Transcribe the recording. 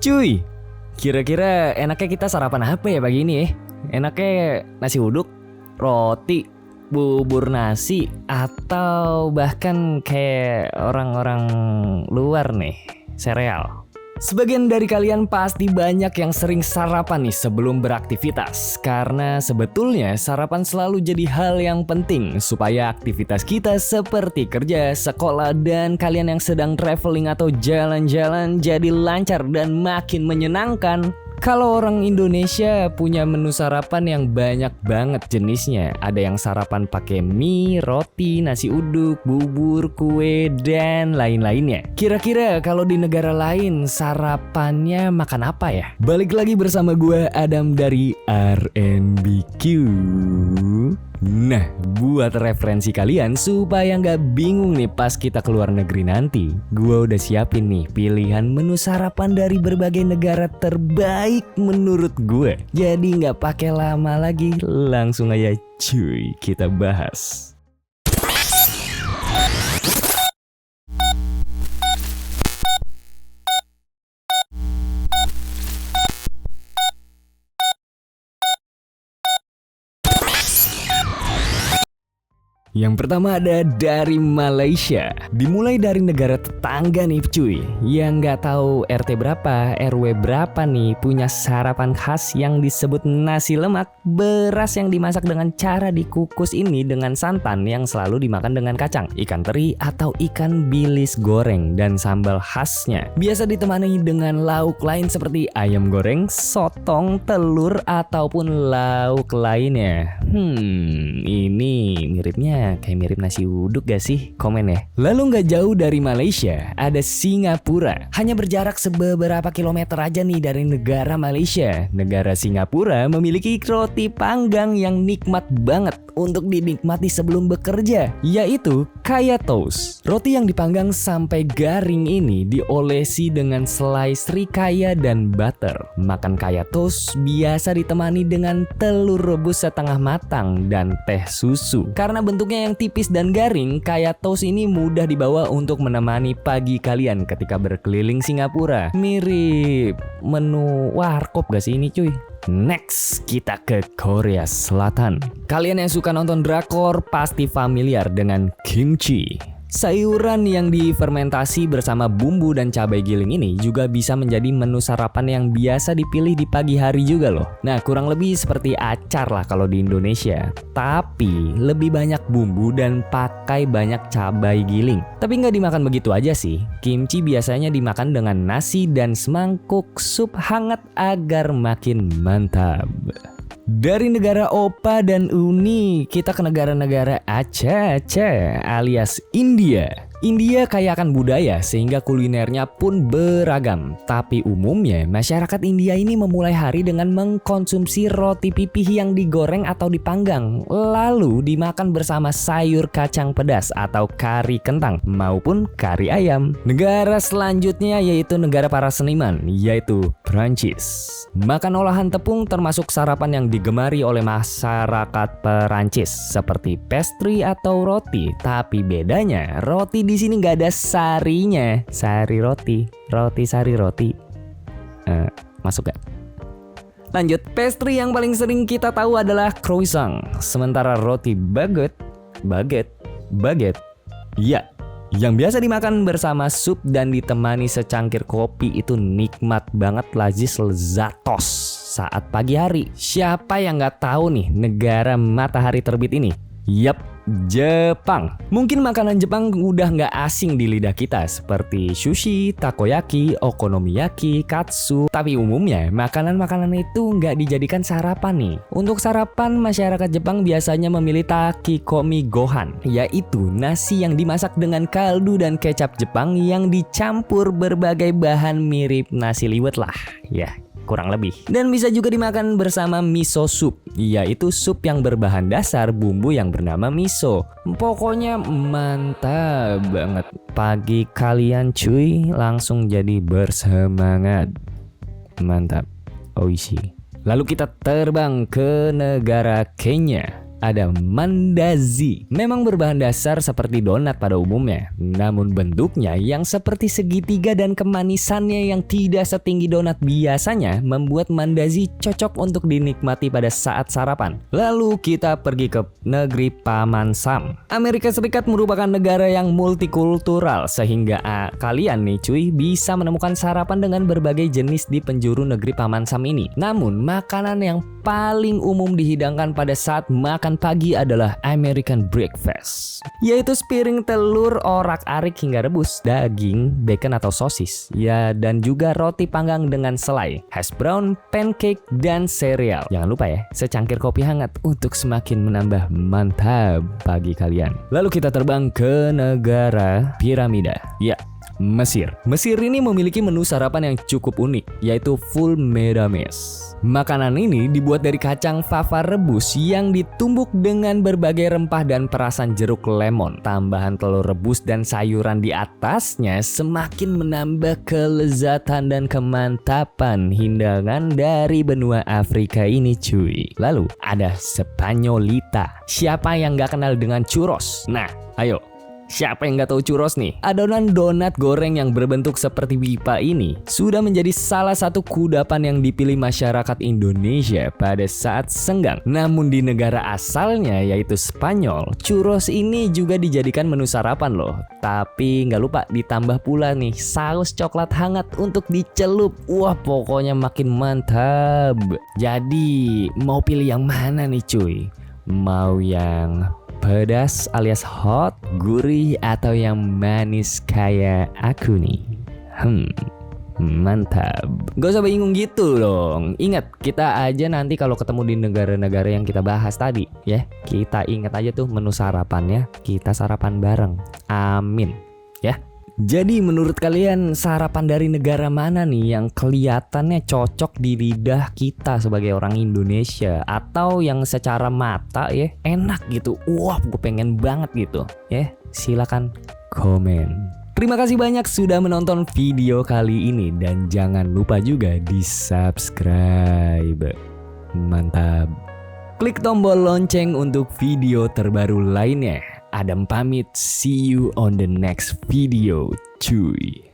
Cuy, kira-kira enaknya kita sarapan apa ya pagi ini ya? Enaknya nasi uduk, roti, bubur nasi, atau bahkan kayak orang-orang luar nih, sereal. Sebagian dari kalian pasti banyak yang sering sarapan nih sebelum beraktivitas. Karena sebetulnya sarapan selalu jadi hal yang penting supaya aktivitas kita seperti kerja, sekolah, dan kalian yang sedang traveling atau jalan-jalan jadi lancar dan makin menyenangkan. Kalau orang Indonesia punya menu sarapan yang banyak banget jenisnya. Ada yang sarapan pakai mie, roti, nasi uduk, bubur, kue, dan lain-lainnya. Kira-kira kalau di negara lain sarapannya makan apa ya? Balik lagi bersama gue Adam dari RNBQ. Nah, buat referensi kalian supaya nggak bingung nih pas kita keluar negeri nanti, gue udah siapin nih pilihan menu sarapan dari berbagai negara terbaik menurut gue. Jadi nggak pakai lama lagi, langsung aja cuy kita bahas. Yang pertama ada dari Malaysia. Dimulai dari negara tetangga nih cuy. Yang nggak tahu RT berapa, RW berapa nih punya sarapan khas yang disebut nasi lemak. Beras yang dimasak dengan cara dikukus ini dengan santan yang selalu dimakan dengan kacang, ikan teri atau ikan bilis goreng dan sambal khasnya. Biasa ditemani dengan lauk lain seperti ayam goreng, sotong, telur ataupun lauk lainnya. Ini miripnya kayak mirip nasi uduk gak sih? Komen ya. Lalu gak jauh dari Malaysia ada Singapura. Hanya berjarak beberapa kilometer aja nih dari negara Malaysia. Negara Singapura memiliki roti panggang yang nikmat banget untuk dinikmati sebelum bekerja, yaitu kaya toast. Roti yang dipanggang sampai garing ini diolesi dengan selai srikaya dan butter. Makan kaya toast biasa ditemani dengan telur rebus setengah matang dan teh susu. Karena bentuknya yang tipis dan garing, kaya toast ini mudah dibawa untuk menemani pagi kalian ketika berkeliling Singapura. Mirip menu warkop gak sih ini cuy? Next, kita ke Korea Selatan. Kalian yang suka nonton drakor pasti familiar dengan kimchi. Sayuran yang difermentasi bersama bumbu dan cabai giling ini juga bisa menjadi menu sarapan yang biasa dipilih di pagi hari juga loh. Nah, kurang lebih seperti acar lah kalau di Indonesia. Tapi lebih banyak bumbu dan pakai banyak cabai giling. Tapi nggak dimakan begitu aja sih. Kimchi biasanya dimakan dengan nasi dan semangkuk sup hangat agar makin mantap. Dari negara Opa dan Uni, kita ke negara-negara Aceh alias India. India kaya akan budaya sehingga kulinernya pun beragam. Tapi umumnya masyarakat India ini memulai hari dengan mengkonsumsi roti pipih yang digoreng atau dipanggang, lalu dimakan bersama sayur kacang pedas atau kari kentang maupun kari ayam. Negara selanjutnya yaitu negara para seniman, yaitu Prancis. Makan olahan tepung termasuk sarapan yang digemari oleh masyarakat Perancis seperti pastry atau roti. Tapi bedanya roti di sini nggak ada sarinya. Sari roti, sari roti. Masuk gak? Lanjut, pastry yang paling sering kita tahu adalah croissant. Sementara roti baguette. Ya, yang biasa dimakan bersama sup dan ditemani secangkir kopi itu nikmat banget, lazis lezatos saat pagi hari. Siapa yang nggak tahu nih negara matahari terbit ini? Yap, Jepang. Mungkin makanan Jepang udah nggak asing di lidah kita seperti sushi, takoyaki, okonomiyaki, katsu. Tapi umumnya makanan-makanan itu nggak dijadikan sarapan nih. Untuk sarapan, masyarakat Jepang biasanya memilih takikomi gohan, yaitu nasi yang dimasak dengan kaldu dan kecap Jepang yang dicampur berbagai bahan mirip nasi liwet lah. Ya, kurang lebih. Dan bisa juga dimakan bersama miso soup, yaitu sup yang berbahan dasar bumbu yang bernama miso. Pokoknya mantap banget. Pagi kalian cuy langsung jadi bersemangat. Mantap. Oishi. Lalu kita terbang ke negara Kenya. ada mandazi. Memang berbahan dasar seperti donat pada umumnya, namun bentuknya yang seperti segitiga dan kemanisannya yang tidak setinggi donat biasanya membuat mandazi cocok untuk dinikmati pada saat sarapan. Lalu kita pergi ke negeri Paman Sam. Amerika Serikat merupakan negara yang multikultural sehingga kalian nih cuy bisa menemukan sarapan dengan berbagai jenis di penjuru negeri Paman Sam ini. Namun makanan yang paling umum dihidangkan pada saat makan pagi adalah American breakfast, yaitu sepiring telur orak-arik hingga rebus, daging, bacon atau sosis, ya, dan juga roti panggang dengan selai, hash brown, pancake, dan sereal. Jangan lupa ya, secangkir kopi hangat untuk semakin menambah mantap pagi kalian. Lalu kita terbang ke negara piramida, ya, Mesir. Mesir ini memiliki menu sarapan yang cukup unik, yaitu full medames. Makanan ini dibuat dari kacang fava rebus yang ditumbuk dengan berbagai rempah dan perasan jeruk lemon. Tambahan telur rebus dan sayuran di atasnya semakin menambah kelezatan dan kemantapan hidangan dari benua Afrika ini cuy. Lalu ada Spanyolita. Siapa yang gak kenal dengan churros? Nah, ayo. Siapa yang nggak tahu churros nih? Adonan donat goreng yang berbentuk seperti pipa ini sudah menjadi salah satu kudapan yang dipilih masyarakat Indonesia pada saat senggang. Namun di negara asalnya yaitu Spanyol, churros ini juga dijadikan menu sarapan loh. Tapi nggak lupa ditambah pula nih saus coklat hangat untuk dicelup. Wah, pokoknya makin mantap. Jadi mau pilih yang mana nih cuy? Mau yang pedas alias hot, gurih, atau yang manis kayak aku nih? Mantap. Gak usah bingung gitu dong. Ingat, kita aja nanti kalau ketemu di negara-negara yang kita bahas tadi ya, kita ingat aja tuh menu sarapannya, kita sarapan bareng. Amin ya. Jadi menurut kalian sarapan dari negara mana nih yang kelihatannya cocok di lidah kita sebagai orang Indonesia, atau yang secara mata ya enak gitu, wah gue pengen banget gitu ya? Silakan komen. Terima kasih banyak sudah menonton video kali ini dan jangan lupa juga di subscribe. Mantap. Klik tombol lonceng untuk video terbaru lainnya. Adam pamit, see you on the next video, cuy.